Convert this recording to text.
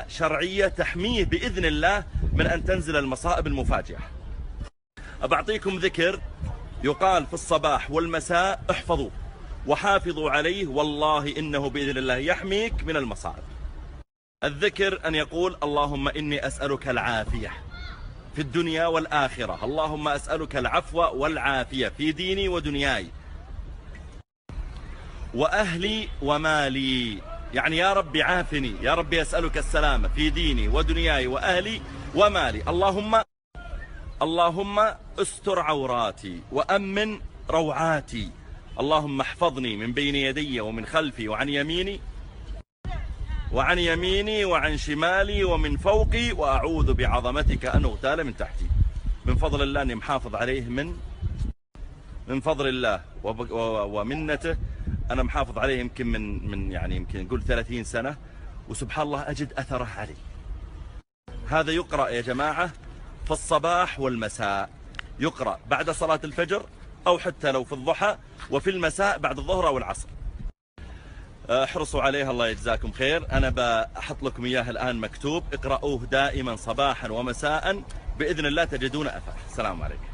شرعية تحميه بإذن الله من أن تنزل المصائب المفاجئة. أبعطيكم ذكر يقال في الصباح والمساء احفظوه وحافظوا عليه، والله إنه بإذن الله يحميك من المصائب. الذكر أن يقول: اللهم إني أسألك العافية في الدنيا والآخرة، اللهم أسألك العفو والعافية في ديني ودنياي وأهلي ومالي. يعني يا ربي عافني، يا ربي أسألك السلامة في ديني ودنياي وأهلي ومالي. اللهم استر عوراتي وأمن روعاتي، اللهم احفظني من بين يدي ومن خلفي وعن يميني وعن شمالي ومن فوقي، وأعوذ بعظمتك أن أغتال من تحتي. من فضل الله أني محافظ عليه، من فضل الله ومنته أنا محافظ عليه يمكن من يعني يمكن نقول 30 سنة، وسبحان الله أجد أثره علي. هذا يقرأ يا جماعة في الصباح والمساء، يقرأ بعد صلاة الفجر أو حتى لو في الضحى، وفي المساء بعد الظهر أو العصر. احرصوا عليها، الله يجزاكم خير. أنا بأحط لكم إياه الآن مكتوب، اقرأوه دائما صباحا ومساء، بإذن الله تجدون أثر. السلام عليكم.